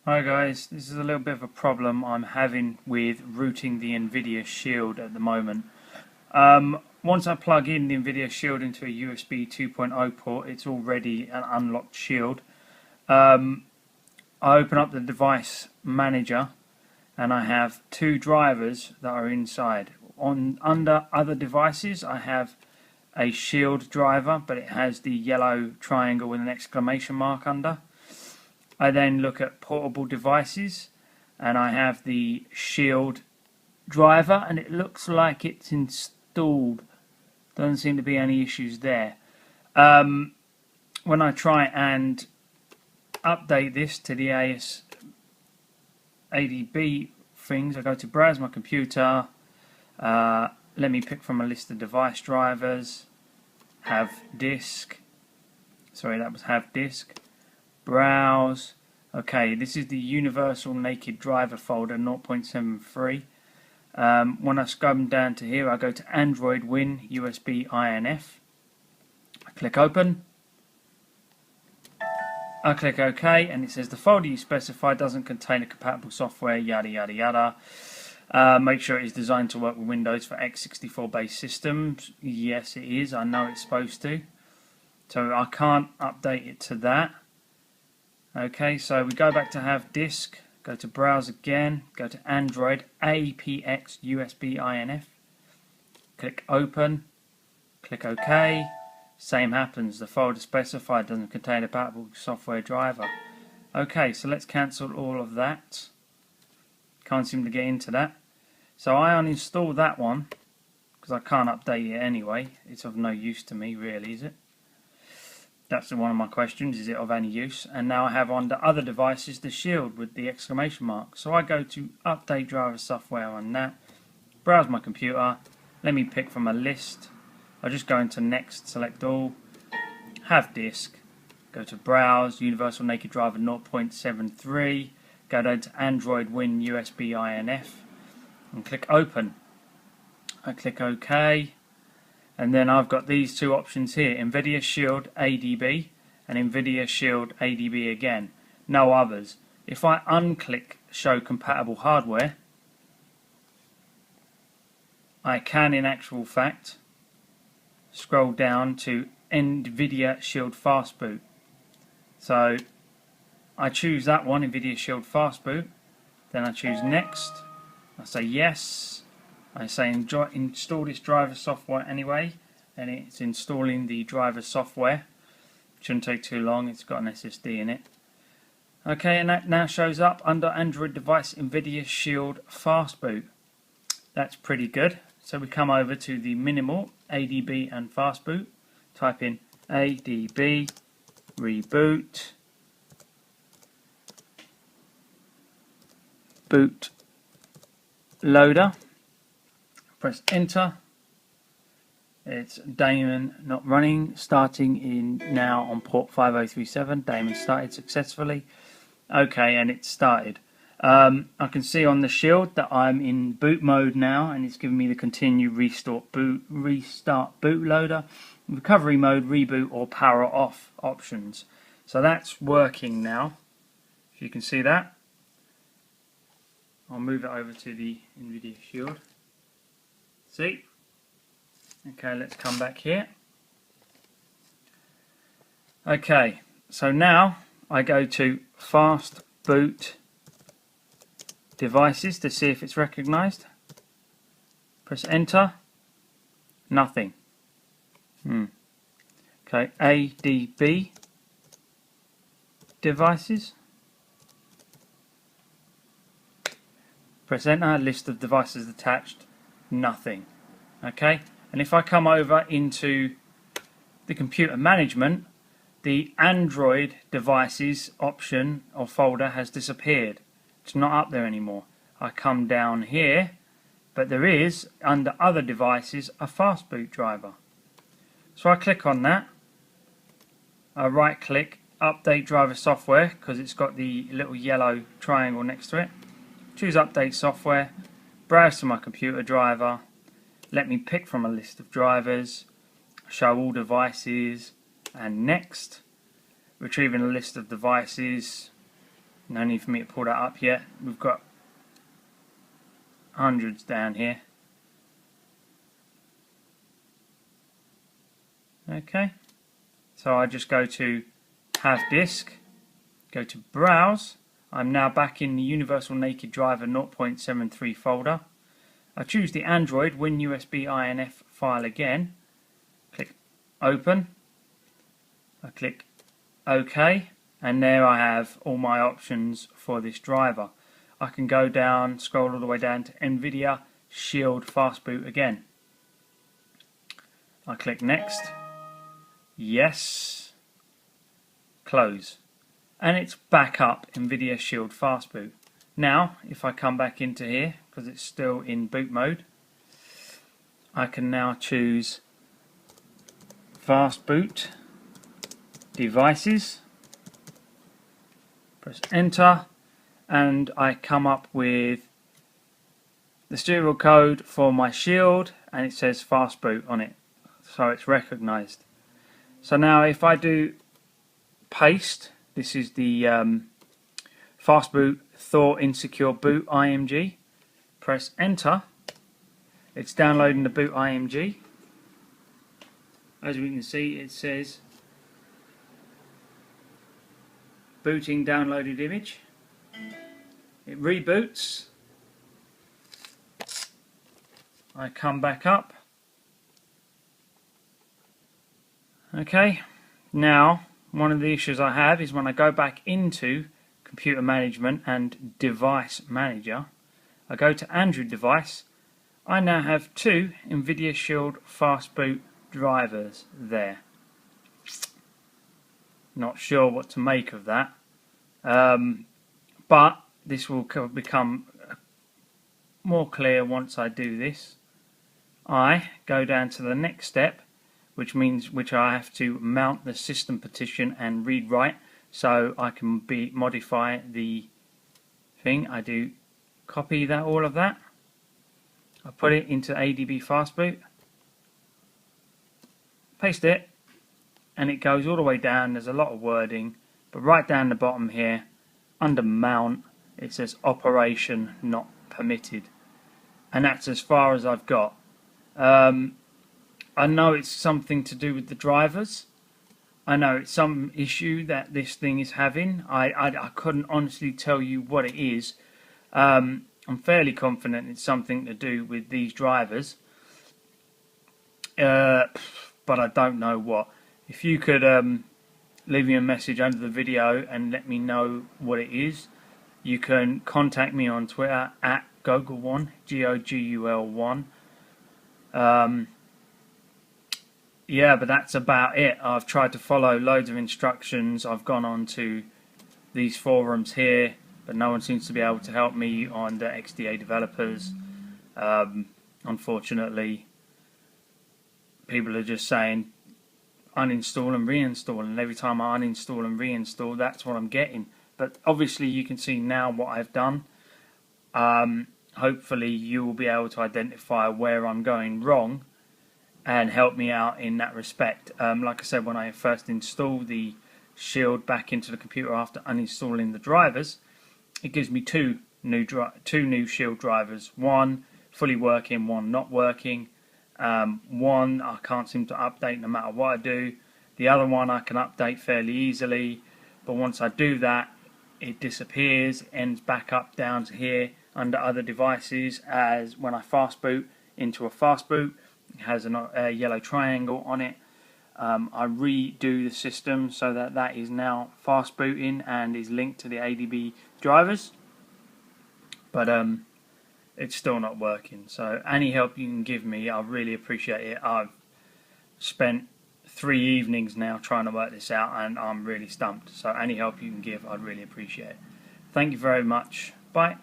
Hi guys, this is a little bit of a problem I'm having with routing the Nvidia Shield at the moment. Once I plug in the Nvidia Shield into a USB 2.0 port, it's already an unlocked Shield. I open up the device manager and I have two drivers that are inside. Under other devices I have a Shield driver, but it has the yellow triangle with an exclamation mark under. I then look at portable devices and I have the Shield driver and it looks like it's installed. Doesn't seem to be any issues there. When I try and update this to the ADB things, I go to browse my computer, let me pick from a list of device drivers, have disk, browse. Okay, this is the Universal Naked Driver folder 0.73. When I scroll down to here, I go to Android Win USB INF. I click open. I click OK, and it says the folder you specify doesn't contain a compatible software, yada yada yada. Make sure it is designed to work with Windows for x64 based systems. Yes, it is. I know it's supposed to. So I can't update it to that. Okay, so we go back to have disk, go to browse again, go to Android APX USB INF, click open, click OK. Same happens, the folder specified doesn't contain a compatible software driver. Okay, so let's cancel all of that. Can't seem to get into that. So I uninstall that one because I can't update it anyway. It's of no use to me, really, is it? That's one of my questions, is it of any use? And now I have on the other devices the Shield with the exclamation mark. So I go to update driver software on that, browse my computer, let me pick from a list. I just go into next, select all, have disk, go to browse, Universal Naked Driver 0.73, go down to Android Win USB INF and click open. I click OK. And then I've got these two options here, Nvidia Shield ADB and Nvidia Shield ADB again. No others. If I unclick show compatible hardware, I can in actual fact scroll down to Nvidia Shield Fast Boot. So I choose that one, Nvidia Shield Fast Boot. Then I choose next. I say yes. I say install this driver software anyway, and it's installing the driver software. Shouldn't take too long, it's got an SSD in it. Okay, and that now shows up under Android device Nvidia Shield Fast Boot. That's pretty good. So we come over to the minimal ADB and Fast Boot. Type in ADB reboot boot loader. Press enter. It's daemon not running, starting in now on port 5037. Daemon started successfully. Okay, and it started. I can see on the Shield that I'm in boot mode now, and it's giving me the continue, restart bootloader, recovery mode, reboot, or power off options. So that's working now. If you can see that, I'll move it over to the Nvidia Shield. See? Okay, let's come back here. Okay, so now I go to Fast Boot Devices to see if it's recognized. Press enter. Nothing. Okay, ADB Devices. Press enter, list of devices attached. Nothing. Okay, and if I come over into the computer management, the Android devices option or folder has disappeared. It's not up there anymore. I come down here, but there is under other devices a fast boot driver. So I click on that. I right click, update driver software, because it's got the little yellow triangle next to it. Choose update software, browse to my computer driver, let me pick from a list of drivers, show all devices, and next. Retrieving a list of devices, No need for me to pull that up yet. We've got hundreds down here. Okay, so I just go to Have Disk, go to Browse. I'm now back in the Universal Naked Driver 0.73 folder. I choose the Android WinUSB INF file again. Click Open. I click OK, and there I have all my options for this driver. I can go down, scroll all the way down to Nvidia Shield Fast Boot again. I click Next. Yes. Close. And it's back up Nvidia Shield Fast Boot. Now, if I come back into here, because it's still in boot mode, I can now choose Fast Boot, Devices, press Enter, and I come up with the serial code for my Shield, and it says Fast Boot on it, so it's recognized. So now if I do paste, this is the Fast Boot Thor Insecure Boot IMG. Press Enter. It's downloading the boot IMG. As we can see, it says booting downloaded image. It reboots. I come back up. Okay, now one of the issues I have is when I go back into Computer Management and Device Manager, I go to Android device, I now have two Nvidia Shield Fast Boot drivers there. Not sure what to make of that, but this will become more clear once I do this. I go down to the next step, which I have to mount the system partition and read write, so I can modify the thing. I do copy that, all of that. I put it into ADB Fastboot, paste it, and it goes all the way down. There's a lot of wording, but right down the bottom here, under Mount, it says Operation Not Permitted, and that's as far as I've got. I know it's something to do with the drivers. I know it's some issue that this thing is having. I couldn't honestly tell you what it is. I'm fairly confident it's something to do with these drivers, but I don't know what. If you could leave me a message under the video and let me know what it is, you can contact me on Twitter at Gogul1, Gogul1. Yeah, but that's about it. I've tried to follow loads of instructions. I've gone on to these forums here, but no one seems to be able to help me on the XDA developers. Unfortunately, people are just saying uninstall and reinstall, and every time I uninstall and reinstall, that's what I'm getting. But obviously you can see now what I've done. Hopefully you will be able to identify where I'm going wrong and help me out in that respect. Like I said, when I first installed the Shield back into the computer after uninstalling the drivers, it gives me two new Shield drivers. One fully working, one not working. One I can't seem to update no matter what I do. The other one I can update fairly easily, but once I do that, it disappears, ends back up down to here under other devices. As when I fast boot into a fast boot, it has a yellow triangle on it. I redo the system so that that is now fast booting and is linked to the ADB drivers, but it's still not working. So any help you can give me, I really appreciate it. I've spent 3 evenings now trying to work this out, and I'm really stumped. So any help you can give, I'd really appreciate it. Thank you very much. Bye.